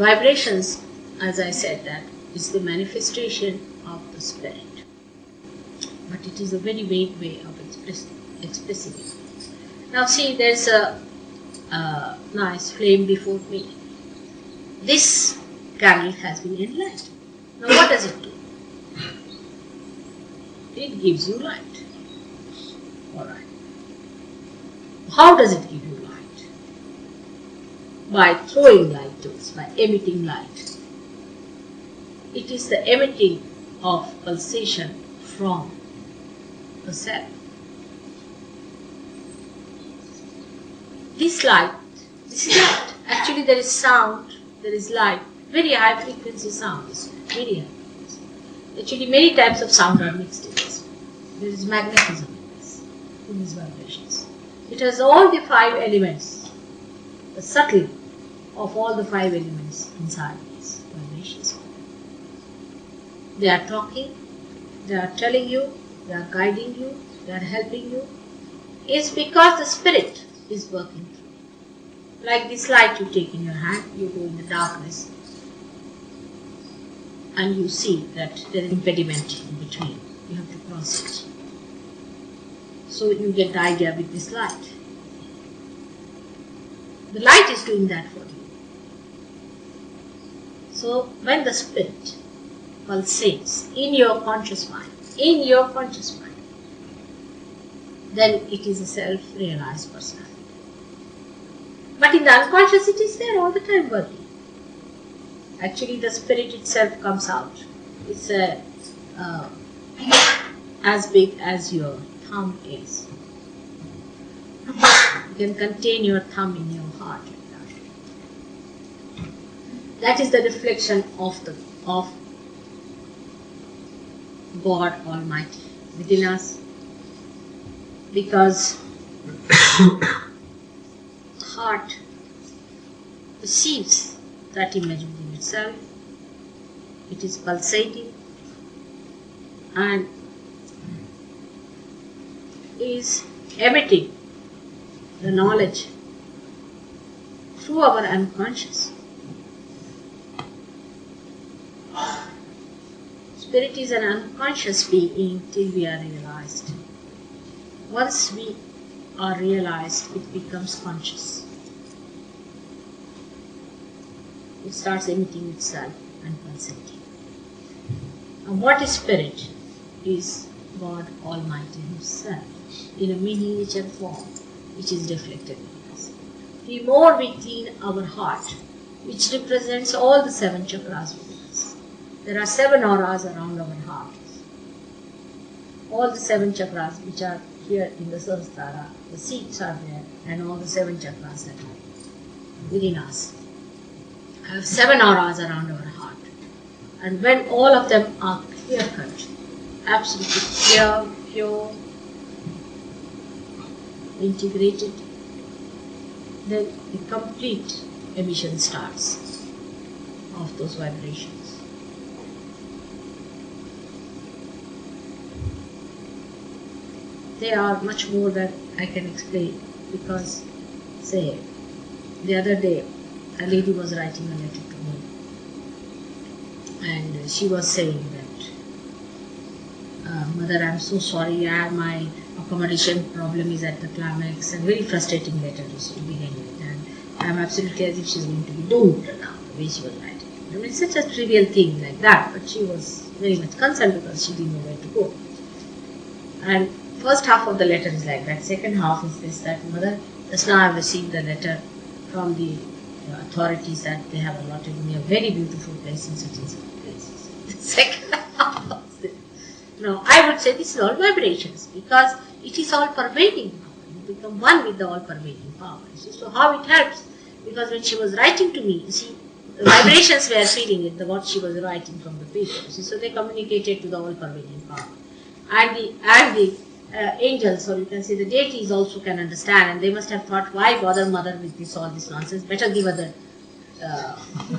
vibrations, as I said, that is the manifestation of the spirit. But it is a very vague way of expressing it. Now see, there's a nice flame before me. This candle has been enlightened. Now what does it do? It gives you light. Alright. How does it give you light? By throwing light to us, by emitting light. It is the emitting of pulsation from the cell. This light, this is light. Actually there is sound, there is light, very high frequency sounds, very high frequency. Actually many types of sound are mixed in this. There is magnetism in these vibrations. It has all the 5 elements, the subtle of all the 5 elements inside these vibrations. They are talking, they are telling you, they are guiding you, they are helping you. It's because the spirit is working through. Like this light you take in your hand, you go in the darkness and you see that there is an impediment in between. You have to cross it. So you get the idea with this light. The light is doing that for you. So when the spirit pulsates in your conscious mind, then it is a self-realized personality. But in the unconscious it is there all the time working. Actually the spirit itself comes out. It's as big as your thumb is. You can contain your thumb in your heart like that. That is the reflection of God Almighty within us, because heart perceives that image within itself. It is pulsating and is emitting the knowledge through our unconscious. Spirit is an unconscious being till we are realized. Once we are realized, it becomes conscious. It starts emitting itself and pulsating. And what is spirit? Is God Almighty Himself in a miniature form which is reflected in us. The more we clean our heart, which represents all the 7 chakras within us. There are 7 auras around our heart. All the 7 chakras which are here in the Sahasrara, the seats are there, and all the 7 chakras that are within us. I have 7 auras around our heart. And when all of them are clear-cut, absolutely clear, pure, integrated, then the complete emission starts of those vibrations. They are much more than I can explain, because, say, the other day a lady was writing a letter to me and she was saying that, Mother, I'm so sorry, my accommodation problem is at the climax, and very frustrating letter to begin with, and I'm absolutely as if she's going to be doomed now, the way she was writing. I mean, it's such a trivial thing like that, but she was very much concerned because she didn't know where to go. And first half of the letter is like that, second half is this, that, Mother, just now I've received a letter from the authorities that they have allotted me a very beautiful place in such and such places. The second half of this. No, I would say this is all vibrations, because it is all pervading power. You become one with the all pervading power. You see? So how it helps? Because when she was writing to me, you see, the vibrations were feeling it, what she was writing from the paper. You see? So they communicated to the all pervading power. And the angels, or you can say the deities, also can understand, and they must have thought, why bother Mother with all this nonsense? Better give her the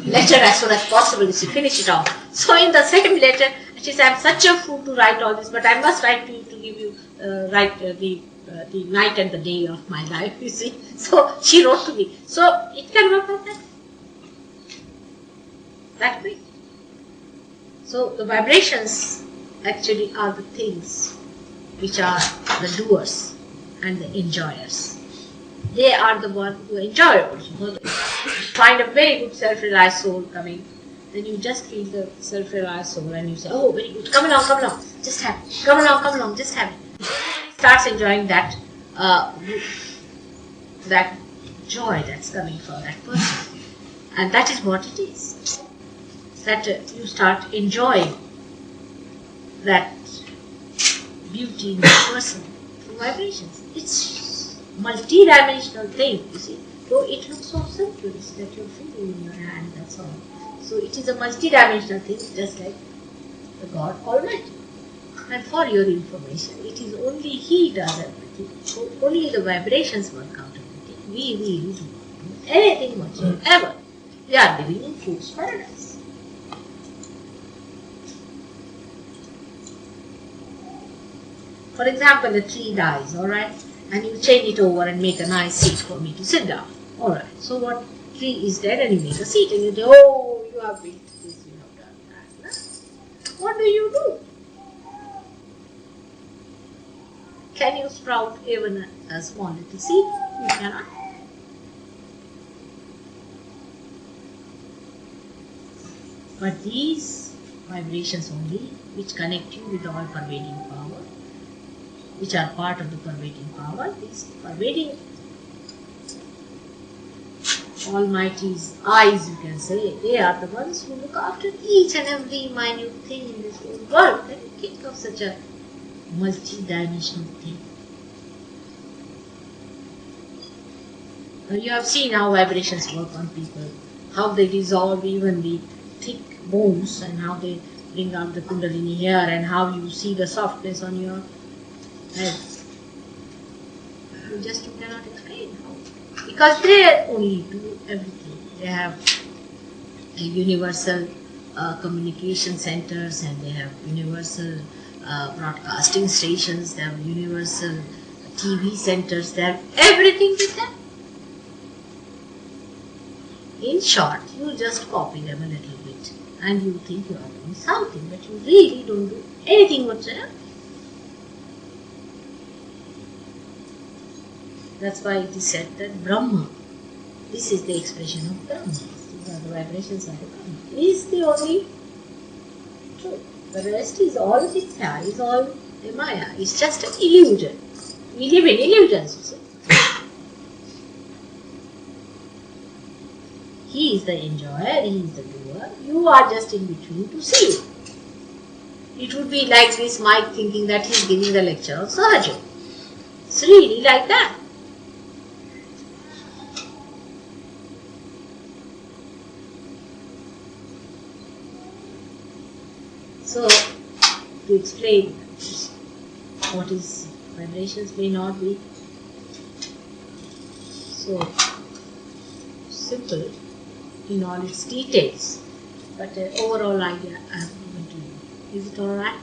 letter as soon as possible, you see, finish it off. So in the second letter, she said, I'm such a fool to write all this, but I must write to you to give you the night and the day of my life, you see. So she wrote to me. So it can work like that. that quick. So the vibrations actually are the things which are the doers and the enjoyers. They are the ones who enjoy also. So find a very good self-realized soul coming, then you just feel the self-realized soul and you say, oh, very good, come along, just have it. Come along, just have it. Starts enjoying that that joy that's coming from that person. And that is what it is. That you start enjoying that beauty in the person through vibrations. It's multi-dimensional thing, you see. Though it looks so simple, it's that you're feeling in your hand, that's all. So it is a multi-dimensional thing, just like the God Almighty. And for your information, it is only He does everything. So only the vibrations work out everything. We really do not do anything whatsoever. We are living in fool's paradise. For example, a tree dies, alright, and you change it over and make a nice seat for me to sit down. Alright, so what tree is dead and you make a seat and you say, oh, you have built this, you have done that. No? What do you do? Can you sprout even a small little seed? You cannot. But these vibrations only, which connect you with all pervading power, which are part of the pervading power, these pervading Almighty's eyes, you can say, they are the ones who look after each and every minute thing in this whole world. Can you think of such a multi-dimensional thing? Now you have seen how vibrations work on people, how they dissolve even the thick bones and how they bring out the Kundalini here and how you see the softness on your head. You cannot explain how. Because they only do everything. They have a universal communication centers and they have universal broadcasting stations, they have universal TV centers, they have everything with them. In short, you just copy them a little bit and you think you are doing something, but you really don't do anything whatsoever. That's why it is said that Brahma, this is the expression of Brahma. These are the vibrations of the Brahma. Is the only truth. The rest is all Mithya, is all Maya. It's just an illusion. We live in illusions, you see. He is the enjoyer, he is the doer. You are just in between to see it. It would be like this Mike thinking that he is giving the lecture of Sahaja. It's really like that. So, to explain what is vibrations may not be so simple in all its details, but the overall idea I have given to you. Is it alright?